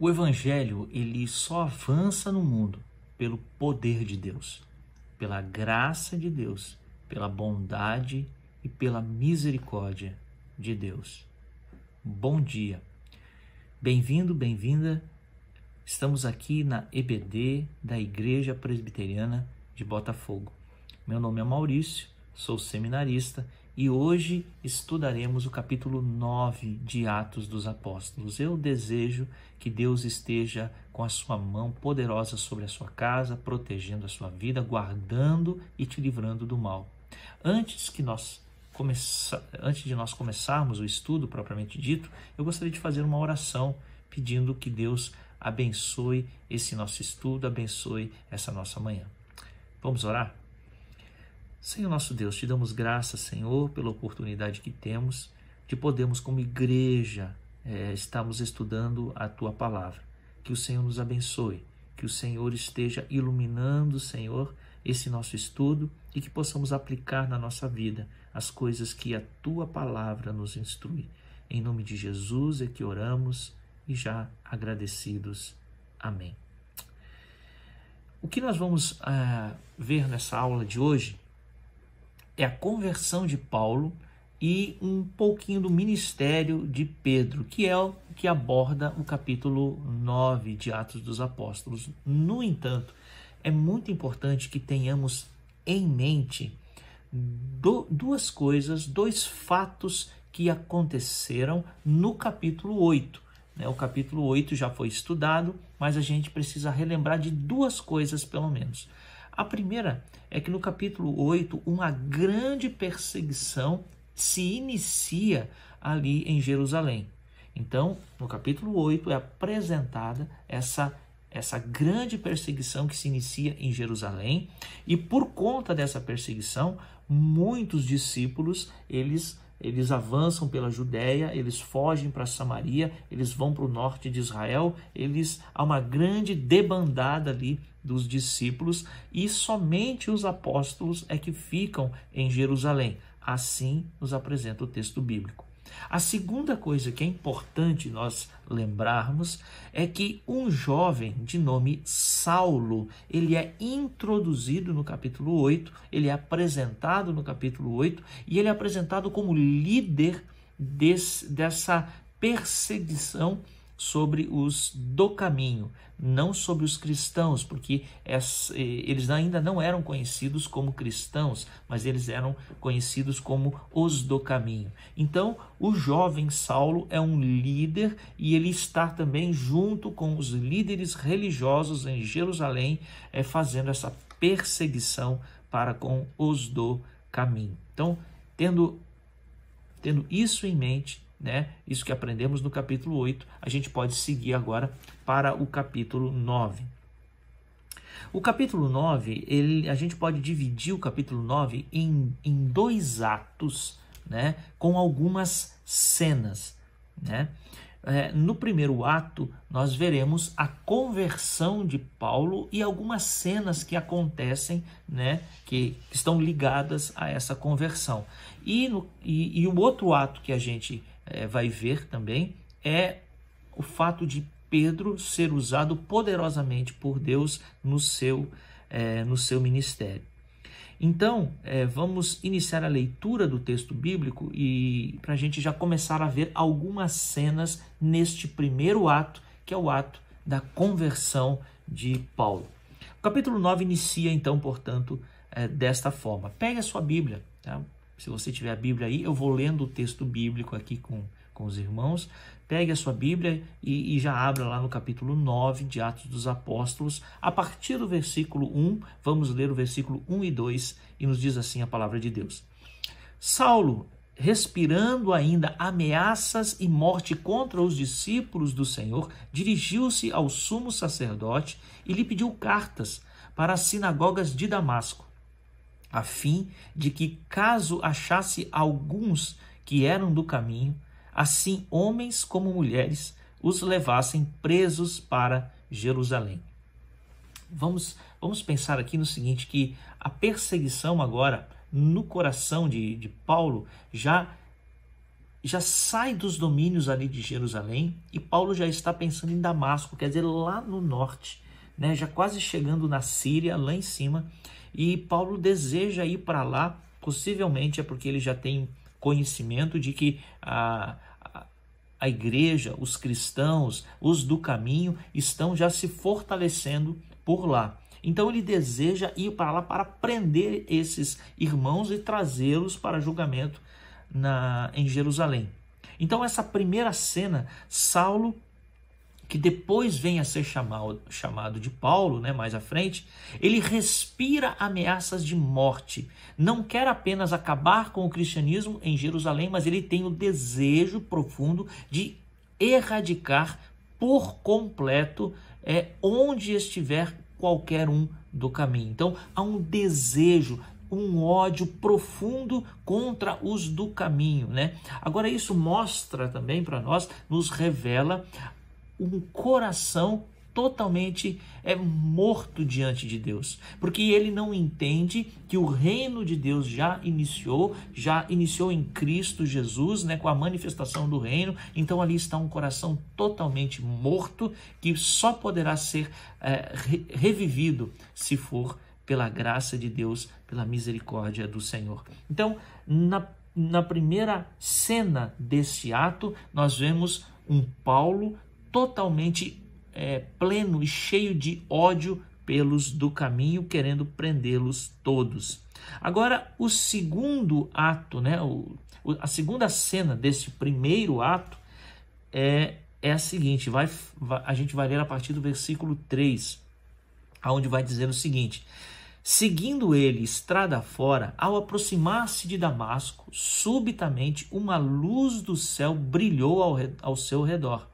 O Evangelho, ele só avança no mundo pelo poder de Deus, pela graça de Deus, pela bondade e pela misericórdia de Deus. Bom dia, bem-vindo, bem-vinda. Estamos aqui na EBD da Igreja Presbiteriana de Botafogo. Meu nome é Maurício, sou seminarista e hoje estudaremos o capítulo 9 de Atos dos Apóstolos. Eu desejo que Deus esteja com a sua mão poderosa sobre a sua casa, protegendo a sua vida, guardando e te livrando do mal. Antes de nós começarmos o estudo propriamente dito, eu gostaria de fazer uma oração pedindo que Deus abençoe esse nosso estudo, abençoe essa nossa manhã. Vamos orar? Senhor nosso Deus, te damos graças, Senhor, pela oportunidade que temos de podermos, como igreja, estarmos estudando a Tua Palavra. Que o Senhor nos abençoe, que o Senhor esteja iluminando, Senhor, esse nosso estudo e que possamos aplicar na nossa vida as coisas que a Tua Palavra nos instrui. Em nome de Jesus é que oramos e já agradecidos. Amém. O que nós vamos ver nessa aula de hoje é a conversão de Paulo e um pouquinho do ministério de Pedro, que é o que aborda o capítulo 9 de Atos dos Apóstolos. No entanto, é muito importante que tenhamos em mente duas coisas, dois fatos que aconteceram no capítulo 8. O capítulo 8 já foi estudado, mas a gente precisa relembrar de duas coisas pelo menos. A primeira é que no capítulo 8, uma grande perseguição se inicia ali em Jerusalém. Então, no capítulo 8 é apresentada essa grande perseguição que se inicia em Jerusalém, e por conta dessa perseguição, muitos discípulos, eles avançam pela Judéia, eles fogem para Samaria, eles vão para o norte de Israel, há uma grande debandada ali dos discípulos e somente os apóstolos é que ficam em Jerusalém. Assim nos apresenta o texto bíblico. A segunda coisa que é importante nós lembrarmos é que um jovem de nome Saulo, ele é introduzido no capítulo 8, ele é apresentado no capítulo 8 e ele é apresentado como líder dessa perseguição sobre os do caminho, não sobre os cristãos, porque eles ainda não eram conhecidos como cristãos, mas eles eram conhecidos como os do caminho. Então, o jovem Saulo é um líder e ele está também junto com os líderes religiosos em Jerusalém, fazendo essa perseguição para com os do caminho. Então, tendo isso em mente, isso que aprendemos no capítulo 8, a gente pode seguir agora para o capítulo 9. O capítulo 9, a gente pode dividir o capítulo 9 em dois atos, com algumas cenas. No primeiro ato, nós veremos a conversão de Paulo e algumas cenas que acontecem, que estão ligadas a essa conversão. E o outro ato que a gente vai ver também é o fato de Pedro ser usado poderosamente por Deus no seu ministério. Então, vamos iniciar a leitura do texto bíblico e para a gente já começar a ver algumas cenas neste primeiro ato, que é o ato da conversão de Paulo. O capítulo 9 inicia então, portanto, desta forma. Pegue a sua Bíblia, tá? Se você tiver a Bíblia aí, eu vou lendo o texto bíblico aqui com os irmãos. Pegue a sua Bíblia e já abra lá no capítulo 9 de Atos dos Apóstolos. A partir do versículo 1, vamos ler o versículo 1 e 2, e nos diz assim a palavra de Deus. Saulo, respirando ainda ameaças e morte contra os discípulos do Senhor, dirigiu-se ao sumo sacerdote e lhe pediu cartas para as sinagogas de Damasco, a fim de que, caso achasse alguns que eram do caminho, assim homens como mulheres, os levassem presos para Jerusalém. Vamos pensar aqui no seguinte, que a perseguição agora no coração de Paulo já já sai dos domínios ali de Jerusalém e Paulo já está pensando em Damasco, quer dizer, lá no norte, né? Já quase chegando na Síria, lá em cima, e Paulo deseja ir para lá, possivelmente é porque ele já tem conhecimento de que a igreja, os cristãos, os do caminho, estão já se fortalecendo por lá. Então ele deseja ir para lá para prender esses irmãos e trazê-los para julgamento em Jerusalém. Então essa primeira cena, Saulo, que depois vem a ser chamado de Paulo, né, mais à frente, ele respira ameaças de morte. Não quer apenas acabar com o cristianismo em Jerusalém, mas ele tem o desejo profundo de erradicar por completo onde estiver qualquer um do caminho. Então há um desejo, um ódio profundo contra os do caminho, né? Agora isso mostra também para nós, nos revela um coração totalmente morto diante de Deus, porque ele não entende que o reino de Deus já iniciou em Cristo Jesus, né, com a manifestação do reino. Então ali está um coração totalmente morto, que só poderá ser revivido se for pela graça de Deus, pela misericórdia do Senhor. Então, na primeira cena desse ato, nós vemos um Paulo totalmente pleno e cheio de ódio pelos do caminho, querendo prendê-los todos. Agora, o segundo ato, né, a segunda cena desse primeiro ato é a seguinte, a gente vai ler a partir do versículo 3, onde vai dizer o seguinte: seguindo ele estrada fora, ao aproximar-se de Damasco, subitamente uma luz do céu brilhou ao seu redor.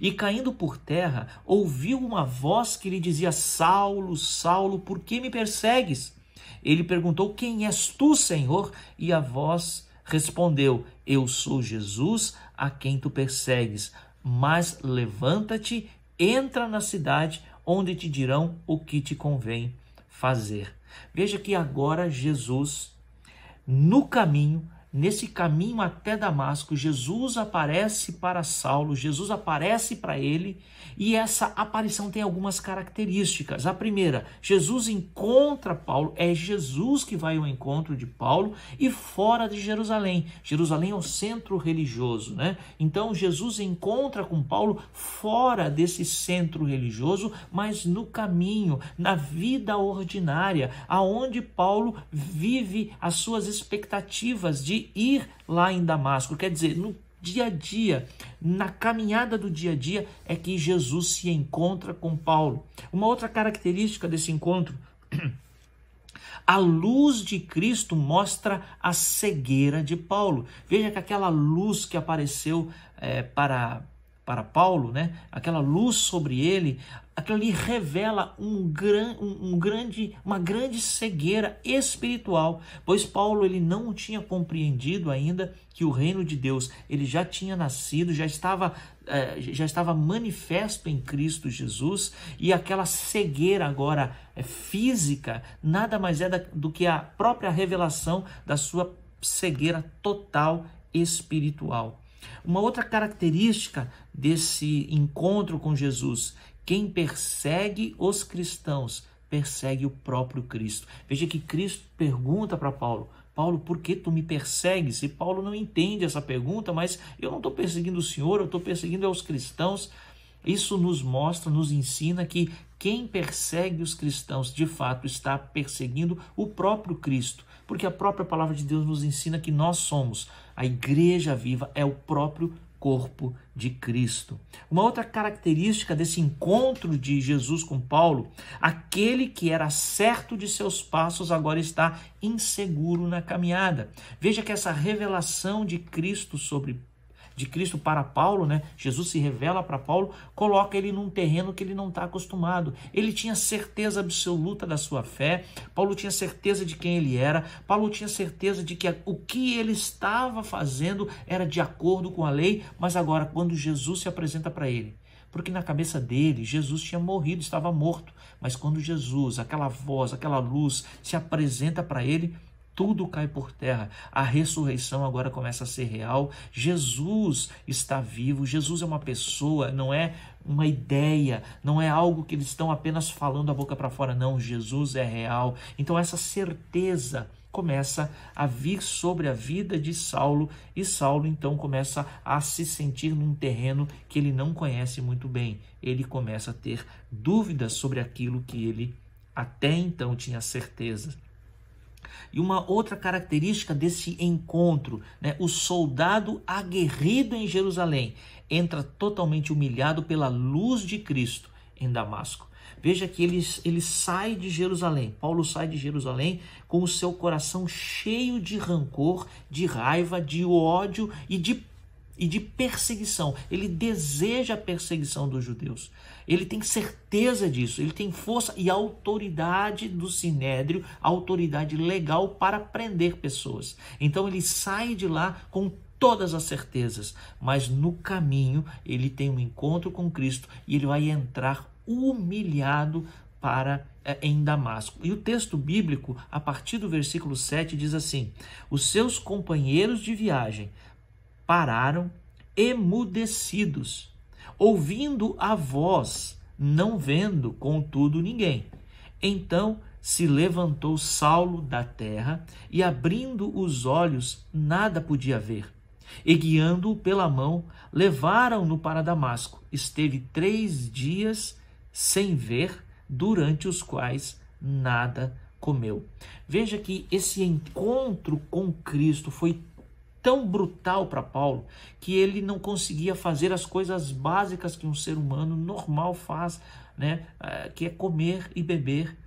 E caindo por terra, ouviu uma voz que lhe dizia: Saulo, Saulo, por que me persegues? Ele perguntou: quem és tu, Senhor? E a voz respondeu: eu sou Jesus, a quem tu persegues. Mas levanta-te, entra na cidade, onde te dirão o que te convém fazer. Veja que agora Jesus, no caminho, nesse caminho até Damasco, Jesus aparece para Saulo, Jesus aparece para ele, e essa aparição tem algumas características. A primeira, Jesus encontra Paulo, é Jesus que vai ao encontro de Paulo, e fora de Jerusalém. Jerusalém é o centro religioso, né? Então Jesus encontra com Paulo fora desse centro religioso, mas no caminho, na vida ordinária, aonde Paulo vive as suas expectativas de ir lá em Damasco. Quer dizer, no dia a dia, na caminhada do dia a dia, é que Jesus se encontra com Paulo. Uma outra característica desse encontro: a luz de Cristo mostra a cegueira de Paulo. Veja que aquela luz que apareceu para Paulo, né? Aquela luz sobre ele, aquilo ali revela uma grande cegueira espiritual, pois Paulo ele não tinha compreendido ainda que o reino de Deus ele já tinha nascido, já estava manifesto em Cristo Jesus, e aquela cegueira agora física nada mais é do que a própria revelação da sua cegueira total espiritual. Uma outra característica desse encontro com Jesus: quem persegue os cristãos persegue o próprio Cristo. Veja que Cristo pergunta para Paulo: Paulo, por que tu me persegues? E Paulo não entende essa pergunta, mas eu não estou perseguindo o Senhor, eu estou perseguindo os cristãos. Isso nos mostra, nos ensina que quem persegue os cristãos de fato está perseguindo o próprio Cristo, porque a própria palavra de Deus nos ensina que nós somos a igreja viva, é o próprio corpo de Cristo. Uma outra característica desse encontro de Jesus com Paulo: aquele que era certo de seus passos agora está inseguro na caminhada. Veja que essa revelação de Cristo para Paulo, né? Jesus se revela para Paulo, coloca ele num terreno que ele não está acostumado. Ele tinha certeza absoluta da sua fé, Paulo tinha certeza de quem ele era, Paulo tinha certeza de que o que ele estava fazendo era de acordo com a lei, mas agora quando Jesus se apresenta para ele, porque na cabeça dele Jesus tinha morrido, estava morto, mas quando Jesus, aquela voz, aquela luz se apresenta para ele, tudo cai por terra. A ressurreição agora começa a ser real. Jesus está vivo. Jesus é uma pessoa, não é uma ideia, não é algo que eles estão apenas falando da boca para fora. Não, Jesus é real. Então essa certeza começa a vir sobre a vida de Saulo, e Saulo então começa a se sentir num terreno que ele não conhece muito bem. Ele começa a ter dúvidas sobre aquilo que ele até então tinha certeza. E uma outra característica desse encontro, né? O soldado aguerrido em Jerusalém entra totalmente humilhado pela luz de Cristo em Damasco. Veja que ele sai de Jerusalém, Paulo sai de Jerusalém com o seu coração cheio de rancor, de raiva, de ódio e de perseguição. Ele deseja a perseguição dos judeus. Ele tem certeza disso, ele tem força e autoridade do Sinédrio, autoridade legal para prender pessoas. Então ele sai de lá com todas as certezas, mas no caminho ele tem um encontro com Cristo e ele vai entrar humilhado em Damasco. E o texto bíblico, a partir do versículo 7, diz assim: os seus companheiros de viagem pararam emudecidos, ouvindo a voz, não vendo, contudo, ninguém. Então se levantou Saulo da terra e, abrindo os olhos, nada podia ver. E guiando-o pela mão, levaram-no para Damasco. Esteve 3 dias sem ver, durante os quais nada comeu. Veja que esse encontro com Cristo foi tão brutal para Paulo que ele não conseguia fazer as coisas básicas que um ser humano normal faz, né? Que é comer e beber.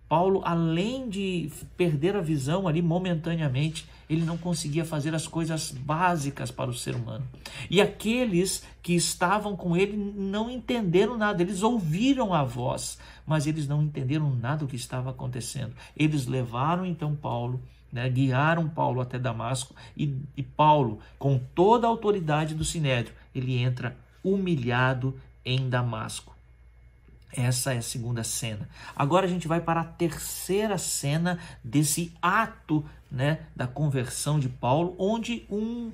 Paulo, além de perder a visão ali momentaneamente, ele não conseguia fazer as coisas básicas para o ser humano. E aqueles que estavam com ele não entenderam nada, eles ouviram a voz, mas eles não entenderam nada do que estava acontecendo. Eles levaram então Paulo, né, guiaram Paulo até Damasco, e Paulo, com toda a autoridade do Sinédrio, ele entra humilhado em Damasco. Essa é a segunda cena. Agora a gente vai para a terceira cena desse ato, né, da conversão de Paulo, onde um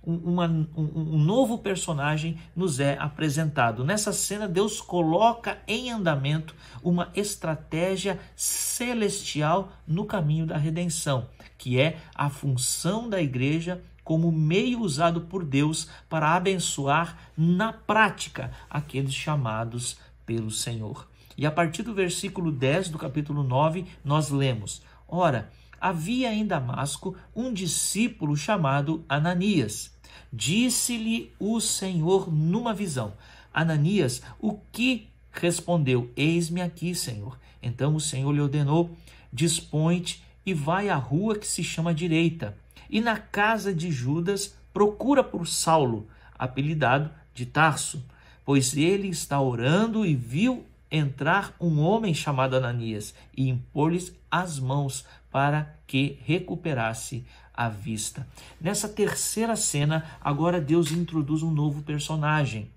novo personagem nos é apresentado. Nessa cena, Deus coloca em andamento uma estratégia celestial no caminho da redenção, que é a função da igreja como meio usado por Deus para abençoar na prática aqueles chamados pelo Senhor. E a partir do versículo 10 do capítulo 9, nós lemos: ora, havia em Damasco um discípulo chamado Ananias. Disse-lhe o Senhor numa visão. Ananias, o que respondeu? Eis-me aqui, Senhor. Então o Senhor lhe ordenou: dispõe-te e vai à rua que se chama Direita, e na casa de Judas procura por Saulo, apelidado de Tarso, pois ele está orando e viu entrar um homem chamado Ananias e impor-lhes as mãos para que recuperasse a vista. Nessa terceira cena, agora Deus introduz um novo personagem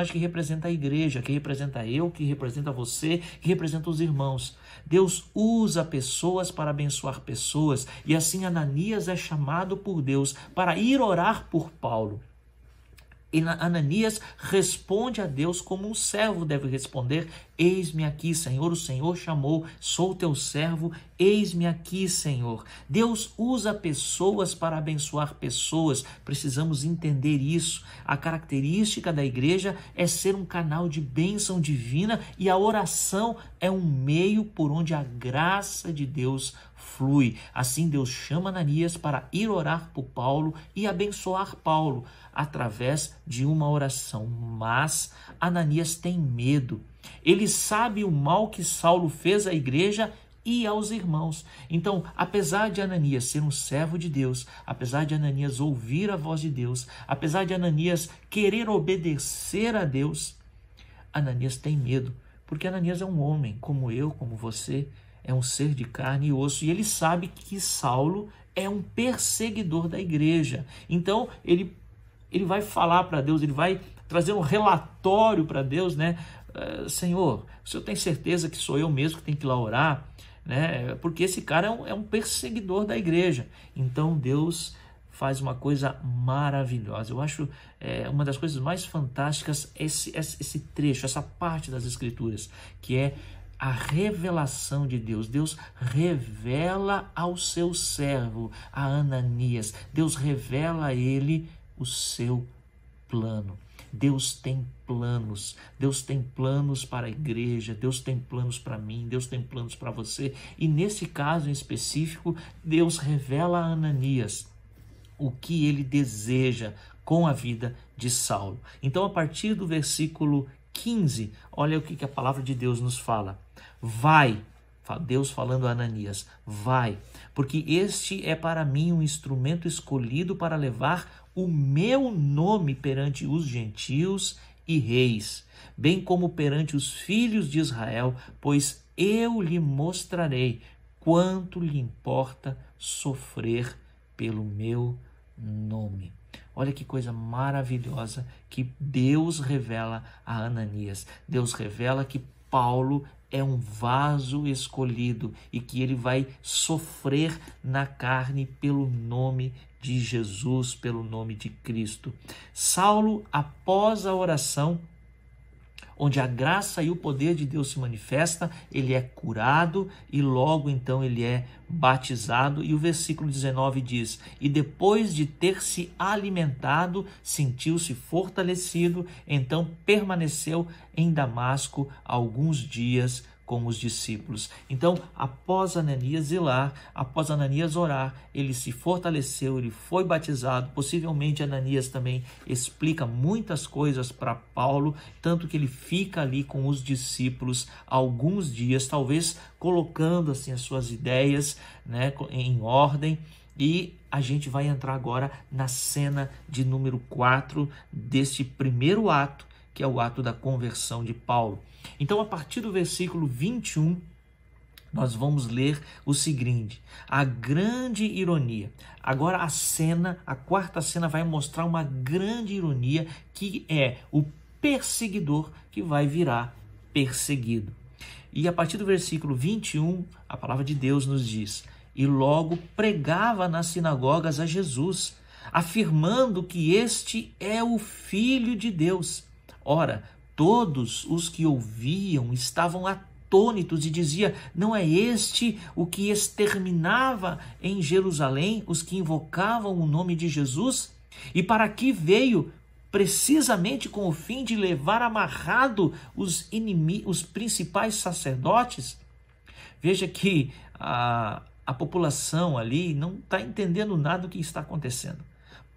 que representa a igreja, que representa eu, que representa você, que representa os irmãos. Deus usa pessoas para abençoar pessoas, e assim Ananias é chamado por Deus para ir orar por Paulo. E Ananias responde a Deus como um servo deve responder: eis-me aqui, Senhor. O Senhor chamou, sou teu servo, eis-me aqui, Senhor. Deus usa pessoas para abençoar pessoas. Precisamos entender isso. A característica da igreja é ser um canal de bênção divina, e a oração é um meio por onde a graça de Deus flui. Assim Deus chama Ananias para ir orar por Paulo e abençoar Paulo através de uma oração. Mas Ananias tem medo. Ele sabe o mal que Saulo fez à igreja e aos irmãos. Então, apesar de Ananias ser um servo de Deus, apesar de Ananias ouvir a voz de Deus, apesar de Ananias querer obedecer a Deus, Ananias tem medo, porque Ananias é um homem como eu, como você, é um ser de carne e osso, e ele sabe que Saulo é um perseguidor da igreja. Então, ele vai falar para Deus, ele vai trazer um relatório para Deus, né? Senhor, o Senhor tem certeza que sou eu mesmo que tenho que ir lá orar? né? Porque esse cara é um perseguidor da igreja. Então Deus faz uma coisa maravilhosa. Eu acho uma das coisas mais fantásticas esse trecho, essa parte das Escrituras, que é a revelação de Deus. Deus revela ao seu servo, a Ananias, Deus revela a ele o seu plano. Deus tem planos para a igreja, Deus tem planos para mim, Deus tem planos para você. E nesse caso em específico, Deus revela a Ananias o que ele deseja com a vida de Saulo. Então, a partir do versículo 15, olha o que a palavra de Deus nos fala. Vai, Deus falando a Ananias, vai, porque este é para mim um instrumento escolhido para levar o meu nome perante os gentios e reis, bem como perante os filhos de Israel, pois eu lhe mostrarei quanto lhe importa sofrer pelo meu nome. Olha que coisa maravilhosa que Deus revela a Ananias. Deus revela que Paulo é um vaso escolhido e que ele vai sofrer na carne pelo nome de Jesus, pelo nome de Cristo. Saulo, após a oração, onde a graça e o poder de Deus se manifesta, ele é curado e logo então ele é batizado. E o versículo 19 diz: e depois de ter se alimentado, sentiu-se fortalecido, então permaneceu em Damasco alguns dias com os discípulos. Então, após Ananias ir lá, após Ananias orar, ele se fortaleceu, ele foi batizado. Possivelmente Ananias também explica muitas coisas para Paulo, tanto que ele fica ali com os discípulos alguns dias, talvez colocando assim as suas ideias, né, em ordem. E a gente vai entrar agora na cena de número 4 deste primeiro ato, que é o ato da conversão de Paulo. Então, a partir do versículo 21, nós vamos ler o seguinte: a grande ironia. Agora a quarta cena vai mostrar uma grande ironia, que é o perseguidor que vai virar perseguido. E a partir do versículo 21, a palavra de Deus nos diz: e logo pregava nas sinagogas a Jesus, afirmando que este é o Filho de Deus. Ora, todos os que ouviam estavam atônitos e diziam: não é este o que exterminava em Jerusalém os que invocavam o nome de Jesus? E para aqui veio precisamente com o fim de levar amarrado os principais sacerdotes? Veja que a população ali não está entendendo nada do que está acontecendo.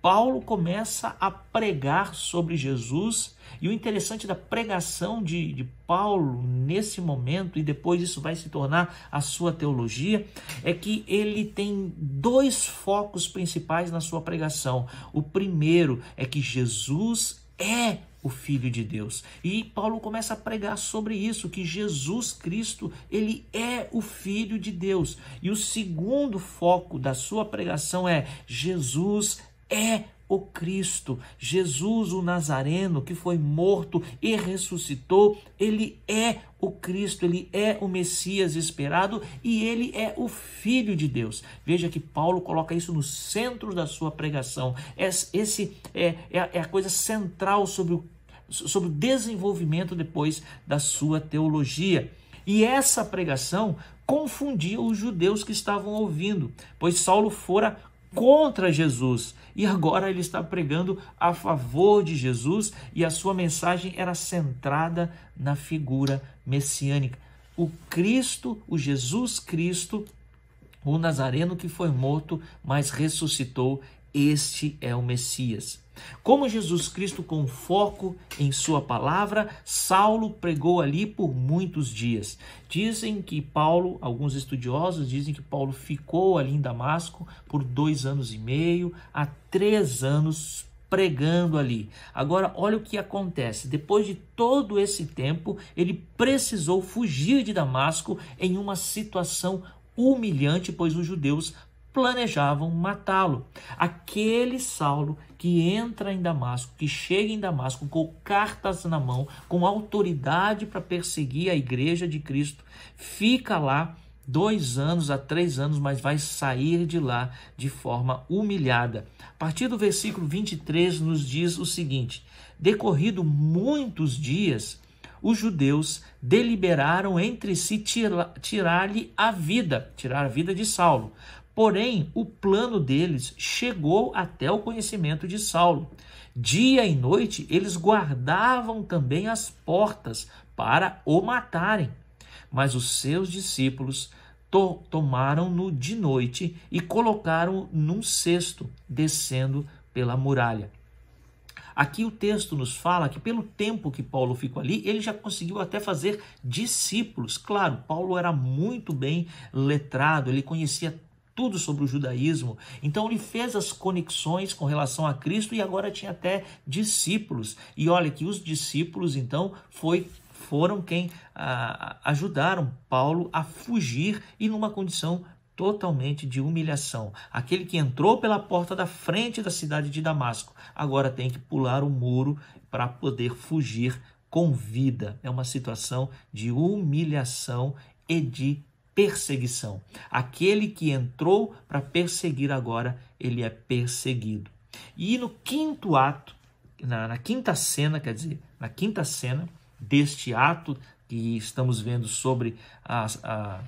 Paulo começa a pregar sobre Jesus, e o interessante da pregação de Paulo nesse momento, e depois isso vai se tornar a sua teologia, é que ele tem dois focos principais na sua pregação. O primeiro é que Jesus é o Filho de Deus. E Paulo começa a pregar sobre isso, que Jesus Cristo, ele é o Filho de Deus. E o segundo foco da sua pregação é: Jesus é o Cristo, Jesus o Nazareno, que foi morto e ressuscitou. Ele é o Cristo, ele é o Messias esperado e ele é o Filho de Deus. Veja que Paulo coloca isso no centro da sua pregação. Esse é a coisa central sobre o desenvolvimento depois da sua teologia. E essa pregação confundia os judeus que estavam ouvindo, pois Saulo fora contra Jesus e agora ele está pregando a favor de Jesus, e a sua mensagem era centrada na figura messiânica. O Cristo, o Jesus Cristo, o Nazareno que foi morto, mas ressuscitou, este é o Messias. Como Jesus Cristo com foco em sua palavra, Saulo pregou ali por muitos dias. Dizem que Paulo, alguns estudiosos dizem que Paulo ficou ali em Damasco por 2 anos e meio a 3 anos pregando ali. Agora, olha o que acontece. Depois de todo esse tempo, ele precisou fugir de Damasco em uma situação humilhante, pois os judeus planejavam matá-lo. Aquele Saulo que entra em Damasco, que chega em Damasco com cartas na mão, com autoridade para perseguir a igreja de Cristo, fica lá 2 anos a 3 anos, mas vai sair de lá de forma humilhada. A partir do versículo 23 nos diz o seguinte: decorrido muitos dias, os judeus deliberaram entre si tirar-lhe a vida, tirar a vida de Saulo. Porém, o plano deles chegou até o conhecimento de Saulo. Dia e noite, eles guardavam também as portas para o matarem. Mas os seus discípulos tomaram-no de noite e colocaram-o num cesto, descendo pela muralha. Aqui o texto nos fala que pelo tempo que Paulo ficou ali, ele já conseguiu até fazer discípulos. Claro, Paulo era muito bem letrado, ele conhecia tudo sobre o judaísmo, então ele fez as conexões com relação a Cristo e agora tinha até discípulos. E olha que os discípulos então foram quem ajudaram Paulo a fugir e numa condição totalmente de humilhação. Aquele que entrou pela porta da frente da cidade de Damasco, agora tem que pular o muro para poder fugir com vida. É uma situação de humilhação e de perseguição. Aquele que entrou para perseguir agora, ele é perseguido. E no quinto ato, na quinta cena deste ato que estamos vendo sobre a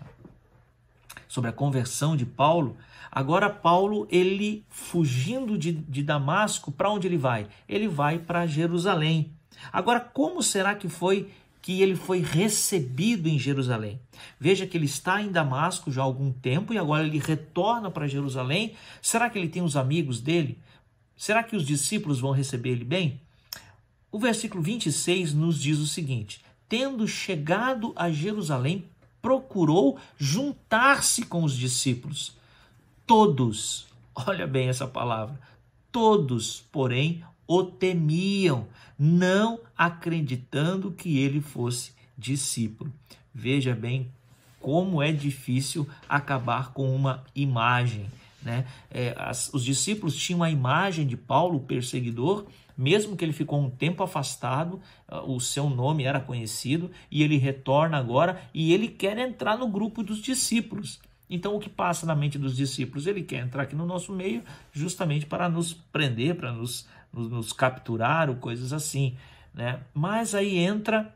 conversão de Paulo, agora Paulo, ele fugindo de Damasco, para onde ele vai? Ele vai para Jerusalém. Agora, como será que ele foi recebido em Jerusalém? Veja que ele está em Damasco já há algum tempo e agora ele retorna para Jerusalém. Será que ele tem os amigos dele? Será que os discípulos vão receber ele bem? O versículo 26 nos diz o seguinte: tendo chegado a Jerusalém, procurou juntar-se com os discípulos. Todos, olha bem essa palavra, todos, porém, o temiam, não acreditando que ele fosse discípulo. Veja bem como é difícil acabar com uma imagem, né? Os discípulos tinham a imagem de Paulo, o perseguidor, mesmo que ele ficou um tempo afastado, o seu nome era conhecido e ele retorna agora e ele quer entrar no grupo dos discípulos. Então, o que passa na mente dos discípulos? Ele quer entrar aqui no nosso meio justamente para nos prender, para nos capturar ou coisas assim, né? Mas aí entra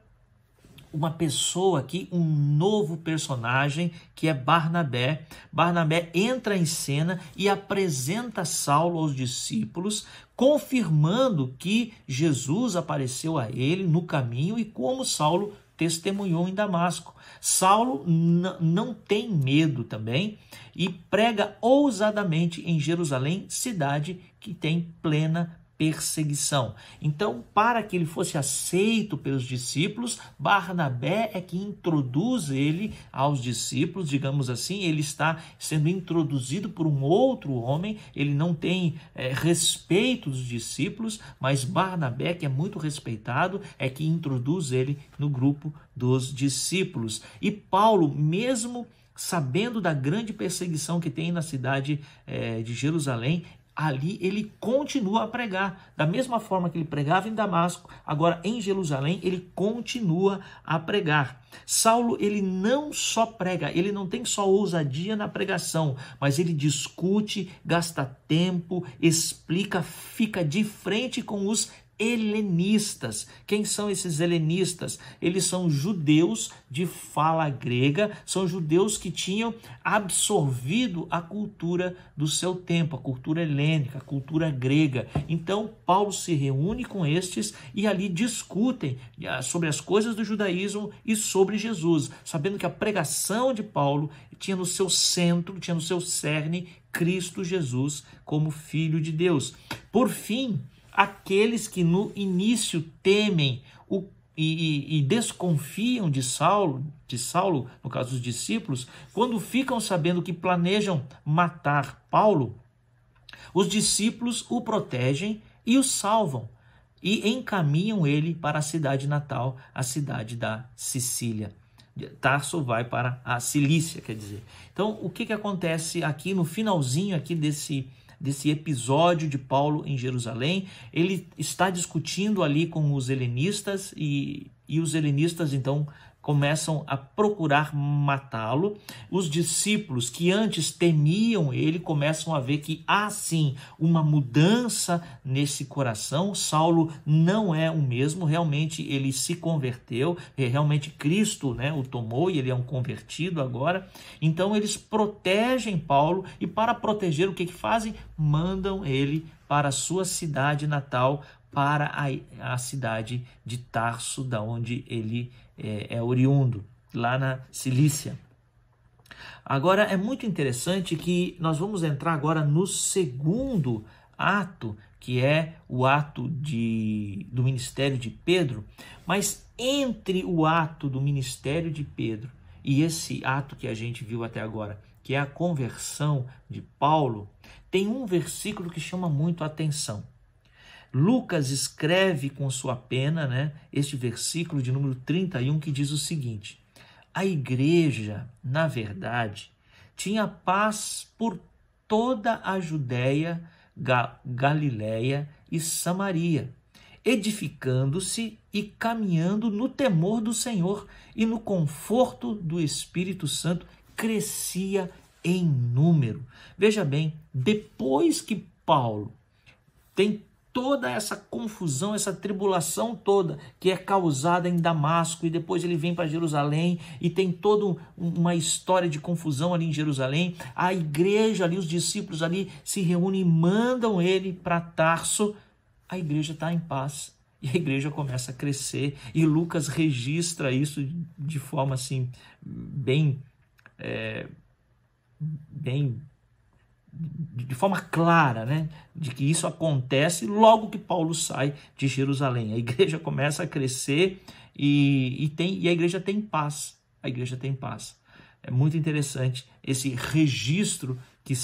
uma pessoa aqui, um novo personagem, que é Barnabé. Barnabé entra em cena e apresenta Saulo aos discípulos, confirmando que Jesus apareceu a ele no caminho e como Saulo testemunhou em Damasco. Saulo não tem medo também e prega ousadamente em Jerusalém, cidade que tem plena perseguição. Então, para que ele fosse aceito pelos discípulos, Barnabé é que introduz ele aos discípulos, digamos assim. Ele está sendo introduzido por um outro homem, ele não tem respeito dos discípulos, mas Barnabé, que é muito respeitado, é que introduz ele no grupo dos discípulos. E Paulo, mesmo sabendo da grande perseguição que tem na cidade de Jerusalém, ali ele continua a pregar, da mesma forma que ele pregava em Damasco, agora em Jerusalém ele continua a pregar. Saulo, ele não só prega, ele não tem só ousadia na pregação, mas ele discute, gasta tempo, explica, fica de frente com os helenistas. Quem são esses helenistas? Eles são judeus de fala grega, são judeus que tinham absorvido a cultura do seu tempo, a cultura helênica, a cultura grega. Então, Paulo se reúne com estes e ali discutem sobre as coisas do judaísmo e sobre Jesus, sabendo que a pregação de Paulo tinha no seu centro, tinha no seu cerne Cristo Jesus como Filho de Deus. Por fim, aqueles que no início temem e desconfiam de Saulo, no caso dos discípulos, quando ficam sabendo que planejam matar Paulo, os discípulos o protegem e o salvam e encaminham ele para a cidade natal, a cidade da Sicília. Tarso vai para a Cilícia, quer dizer. Então, o que acontece aqui no finalzinho aqui desse episódio de Paulo em Jerusalém? Ele está discutindo ali com os helenistas e os helenistas então começam a procurar matá-lo. Os discípulos que antes temiam ele começam a ver que há sim uma mudança nesse coração. Saulo não é o mesmo, realmente ele se converteu, realmente Cristo, né, o tomou e ele é um convertido agora. Então eles protegem Paulo e, para proteger, o que fazem? Mandam ele para a sua cidade natal, para a cidade de Tarso, da onde ele é oriundo, lá na Cilícia. Agora, é muito interessante que nós vamos entrar agora no segundo ato, que é o ato do ministério de Pedro, mas entre o ato do ministério de Pedro e esse ato que a gente viu até agora, que é a conversão de Paulo, tem um versículo que chama muito a atenção. Lucas escreve com sua pena, né, este versículo de número 31, que diz o seguinte: a igreja, na verdade, tinha paz por toda a Judéia, Galiléia e Samaria, edificando-se e caminhando no temor do Senhor e no conforto do Espírito Santo, crescia em número. Veja bem, depois que Paulo tem toda essa confusão, essa tribulação toda que é causada em Damasco, e depois ele vem para Jerusalém e tem toda uma história de confusão ali em Jerusalém, a igreja ali, os discípulos ali se reúnem e mandam ele para Tarso. A igreja está em paz e a igreja começa a crescer, e Lucas registra isso de forma assim bem de forma clara, né? De que isso acontece logo que Paulo sai de Jerusalém. A igreja começa a crescer e a igreja tem paz. A igreja tem paz. É muito interessante esse registro que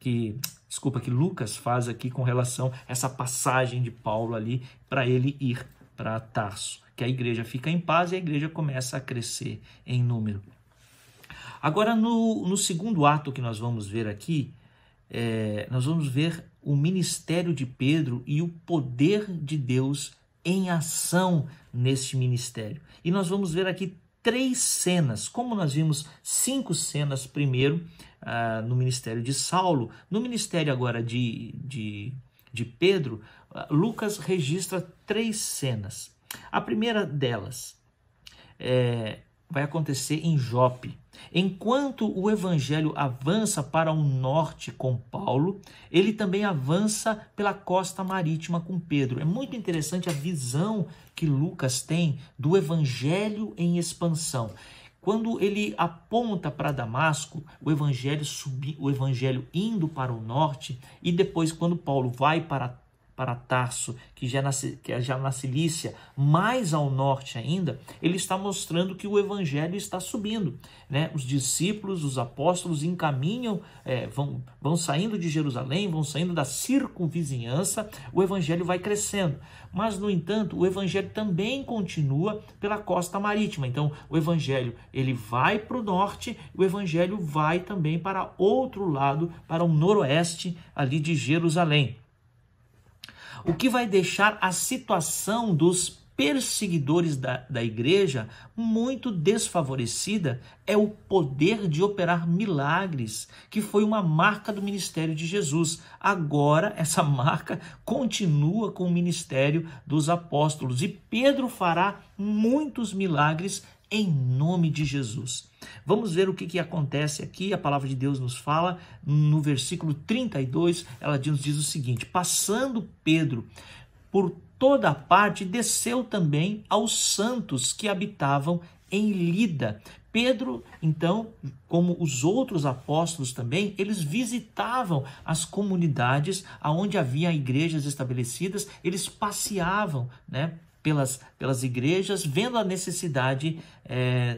que Lucas faz aqui com relação a essa passagem de Paulo ali para ele ir para Tarso. Que a igreja fica em paz e a igreja começa a crescer em número. Agora, no segundo ato que nós vamos ver aqui, nós vamos ver o ministério de Pedro e o poder de Deus em ação neste ministério. E nós vamos ver aqui 3 cenas, como nós vimos 5 cenas primeiro no ministério de Saulo. No ministério agora de Pedro, Lucas registra 3 cenas. A primeira delas vai acontecer em Jope. Enquanto o evangelho avança para o norte com Paulo, ele também avança pela costa marítima com Pedro. É muito interessante a visão que Lucas tem do evangelho em expansão. Quando ele aponta para Damasco, o evangelho indo para o norte, e depois quando Paulo vai para Tarso, que já na Cilícia, mais ao norte ainda, ele está mostrando que o evangelho está subindo, né? Os discípulos, os apóstolos encaminham, vão saindo de Jerusalém, vão saindo da circunvizinhança, o evangelho vai crescendo. Mas, no entanto, o evangelho também continua pela costa marítima. Então, o evangelho ele vai para o norte, o evangelho vai também para outro lado, para o noroeste ali de Jerusalém. O que vai deixar a situação dos perseguidores da igreja muito desfavorecida é o poder de operar milagres, que foi uma marca do ministério de Jesus. Agora, essa marca continua com o ministério dos apóstolos, e Pedro fará muitos milagres em nome de Jesus. Vamos ver o que acontece aqui. A palavra de Deus nos fala no versículo 32, ela nos diz o seguinte: passando Pedro por toda a parte, desceu também aos santos que habitavam em Lida. Pedro, então, como os outros apóstolos também, eles visitavam as comunidades onde havia igrejas estabelecidas, eles passeavam, né, pelas igrejas, vendo a necessidade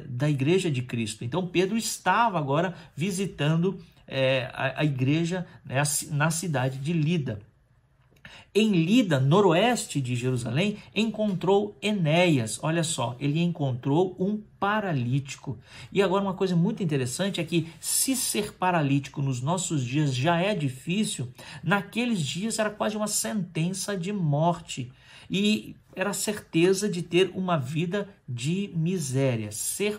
da igreja de Cristo. Então, Pedro estava agora visitando a igreja, né, na cidade de Lida. Em Lida, noroeste de Jerusalém, encontrou Enéas. Olha só, ele encontrou um paralítico. E agora uma coisa muito interessante é que, se ser paralítico nos nossos dias já é difícil, naqueles dias era quase uma sentença de morte. e era a certeza de ter uma vida de miséria. Ser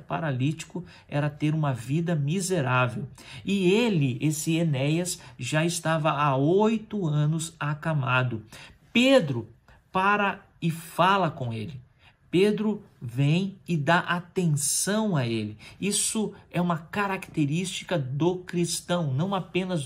paralítico era ter uma vida miserável. E ele, esse Enéas, já estava há 8 anos acamado. Pedro para e fala com ele. Pedro vem e dá atenção a ele. Isso é uma característica do cristão, não apenas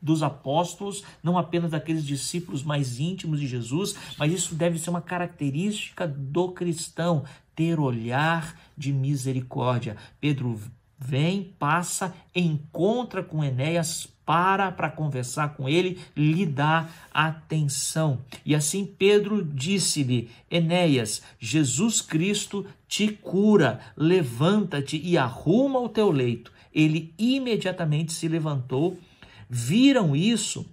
dos apóstolos, não apenas daqueles discípulos mais íntimos de Jesus, mas isso deve ser uma característica do cristão, ter olhar de misericórdia. Pedro vem, passa, encontra com Enéas, para conversar com ele, lhe dá atenção. E assim Pedro disse-lhe: Enéas, Jesus Cristo te cura, levanta-te e arruma o teu leito. Ele imediatamente se levantou. Viram isso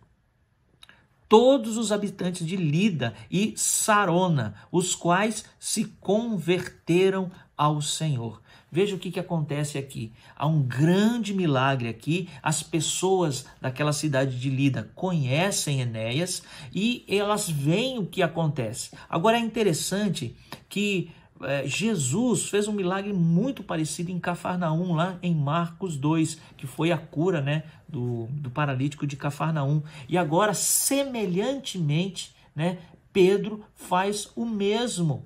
todos os habitantes de Lida e Sarona, os quais se converteram ao Senhor. Veja o que acontece aqui. Há um grande milagre aqui. As pessoas daquela cidade de Lida conhecem Enéas e elas veem o que acontece. Agora é interessante que Jesus fez um milagre muito parecido em Cafarnaum, lá em Marcos 2, que foi a cura, né, do paralítico de Cafarnaum. E agora, semelhantemente, né, Pedro faz o mesmo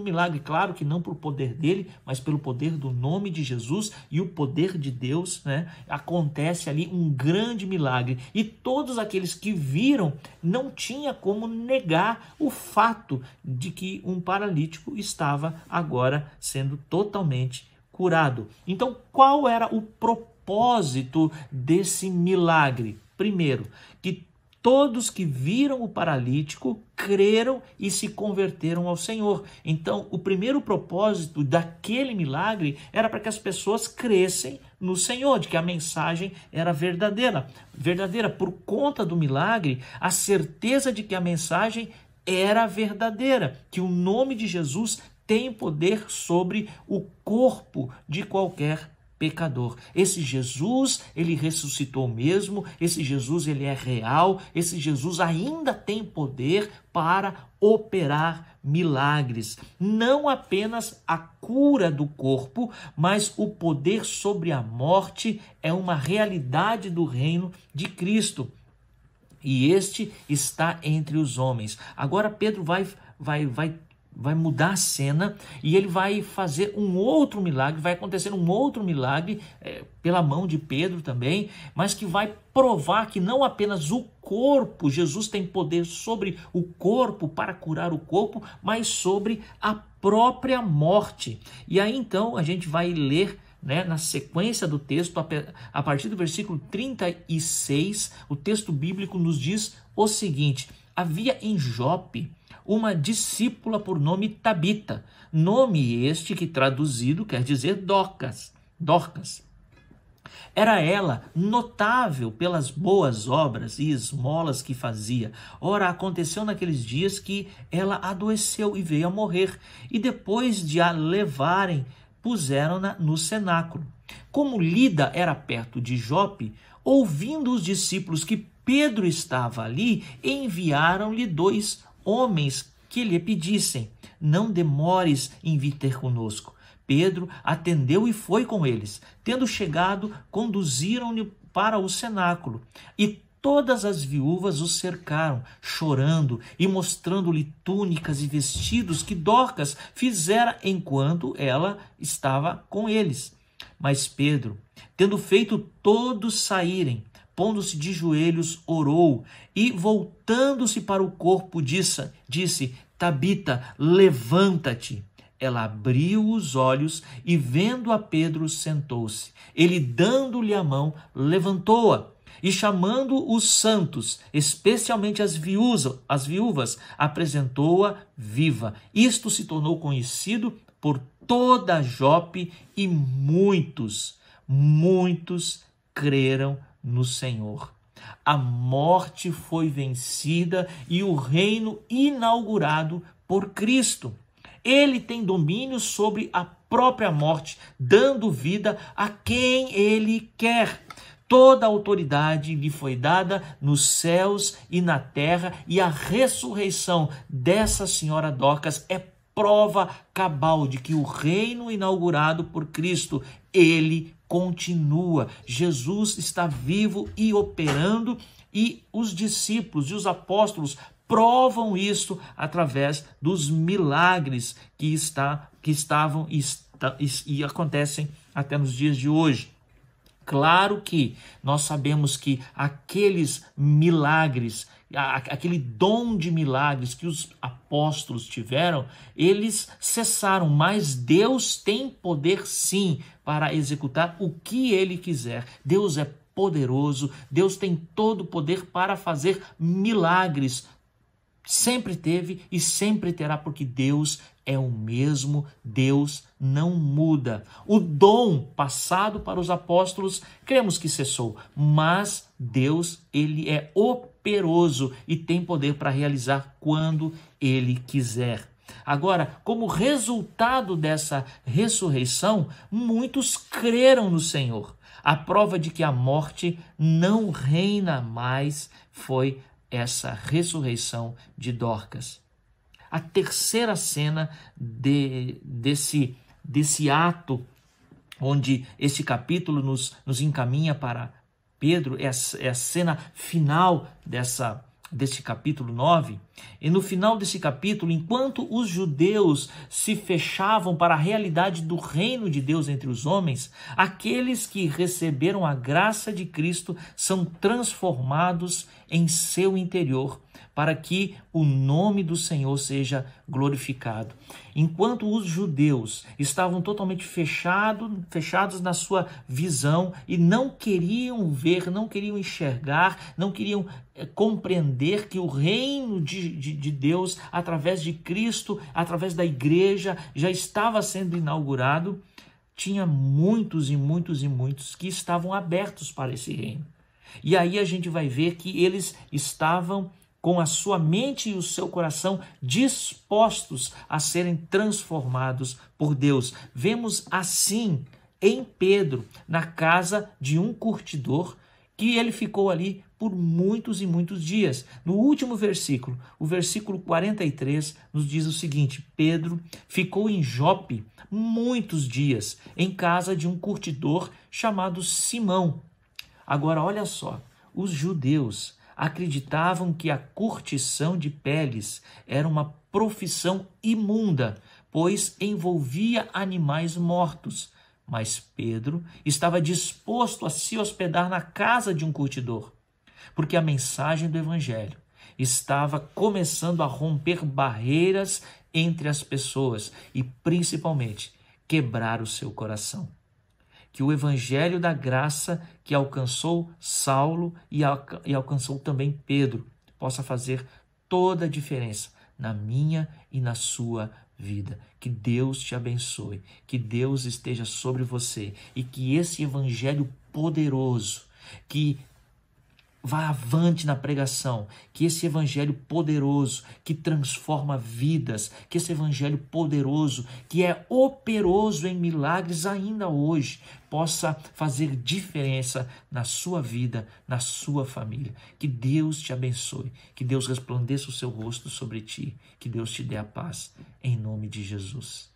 milagre, claro que não por poder dele, mas pelo poder do nome de Jesus e o poder de Deus, né? Acontece ali um grande milagre. E todos aqueles que viram não tinha como negar o fato de que um paralítico estava agora sendo totalmente curado. Então, qual era o propósito desse milagre? Primeiro, que todos que viram o paralítico creram e se converteram ao Senhor. Então, o primeiro propósito daquele milagre era para que as pessoas crescem no Senhor, de que a mensagem era verdadeira. Verdadeira por conta do milagre, a certeza de que a mensagem era verdadeira, que o nome de Jesus tem poder sobre o corpo de qualquer pecador. Esse Jesus, ele ressuscitou mesmo, esse Jesus, ele é real, esse Jesus ainda tem poder para operar milagres. Não apenas a cura do corpo, mas o poder sobre a morte é uma realidade do reino de Cristo. E este está entre os homens. Agora Pedro vai mudar a cena e ele vai fazer um outro milagre, vai acontecer um outro milagre pela mão de Pedro também, mas que vai provar que não apenas o corpo, Jesus tem poder sobre o corpo para curar o corpo, mas sobre a própria morte. E aí então a gente vai ler, né, na sequência do texto, a partir do versículo 36, o texto bíblico nos diz o seguinte: havia em Jope uma discípula por nome Tabita, nome este que traduzido quer dizer Dorcas. Era ela notável pelas boas obras e esmolas que fazia. Ora, aconteceu naqueles dias que ela adoeceu e veio a morrer, e depois de a levarem, puseram-na no cenáculo. Como Lida era perto de Jope, ouvindo os discípulos que Pedro estava ali, enviaram-lhe 2 homens que lhe pedissem: não demores em vir ter conosco. Pedro atendeu e foi com eles. Tendo chegado, conduziram-no para o cenáculo. E todas as viúvas o cercaram, chorando e mostrando-lhe túnicas e vestidos que Dorcas fizera enquanto ela estava com eles. Mas Pedro, tendo feito todos saírem, pondo-se de joelhos, orou e, voltando-se para o corpo, disse: Tabita, levanta-te. Ela abriu os olhos e, vendo a Pedro, sentou-se. Ele, dando-lhe a mão, levantou-a e, chamando os santos, especialmente as viúvas, apresentou-a viva. Isto se tornou conhecido por toda Jope e muitos creram no Senhor. A morte foi vencida e o reino inaugurado por Cristo. Ele tem domínio sobre a própria morte, dando vida a quem ele quer. Toda a autoridade lhe foi dada nos céus e na terra, e a ressurreição dessa senhora Dorcas é prova cabal de que o reino inaugurado por Cristo, ele continua. Jesus está vivo e operando, e os discípulos e os apóstolos provam isso através dos milagres que estavam e acontecem até nos dias de hoje. Claro que nós sabemos que aqueles milagres, aquele dom de milagres que os apóstolos tiveram, eles cessaram, mas Deus tem poder sim para executar o que ele quiser. Deus é poderoso, Deus tem todo o poder para fazer milagres. Sempre teve e sempre terá, porque Deus é o mesmo, Deus não muda. O dom passado para os apóstolos, cremos que cessou, mas Deus, ele é operoso e tem poder para realizar quando ele quiser. Agora, como resultado dessa ressurreição, muitos creram no Senhor. A prova de que a morte não reina mais foi essa ressurreição de Dorcas. A terceira cena desse ato, onde esse capítulo nos encaminha para Pedro, é a cena final desse capítulo 9. E no final desse capítulo, enquanto os judeus se fechavam para a realidade do reino de Deus entre os homens, aqueles que receberam a graça de Cristo são transformados em seu interior, para que o nome do Senhor seja glorificado. Enquanto os judeus estavam totalmente fechados na sua visão e não queriam ver, não queriam enxergar, não queriam compreender que o reino de Deus, através de Cristo, através da igreja, já estava sendo inaugurado, tinha muitos e muitos e muitos que estavam abertos para esse reino. E aí a gente vai ver que eles estavam com a sua mente e o seu coração dispostos a serem transformados por Deus. Vemos assim em Pedro, na casa de um curtidor, que ele ficou ali por muitos e muitos dias. No último versículo, o versículo 43, nos diz o seguinte: Pedro ficou em Jope muitos dias, em casa de um curtidor chamado Simão. Agora, olha só, os judeus acreditavam que a curtição de peles era uma profissão imunda, pois envolvia animais mortos. Mas Pedro estava disposto a se hospedar na casa de um curtidor, porque a mensagem do evangelho estava começando a romper barreiras entre as pessoas e, principalmente, quebrar o seu coração. Que o evangelho da graça que alcançou Saulo e alcançou também Pedro possa fazer toda a diferença na minha e na sua vida. Que Deus te abençoe, que Deus esteja sobre você e que esse evangelho poderoso, que vá avante na pregação, que esse evangelho poderoso que transforma vidas, que esse evangelho poderoso que é operoso em milagres ainda hoje, possa fazer diferença na sua vida, na sua família. Que Deus te abençoe, que Deus resplandeça o seu rosto sobre ti, que Deus te dê a paz, em nome de Jesus.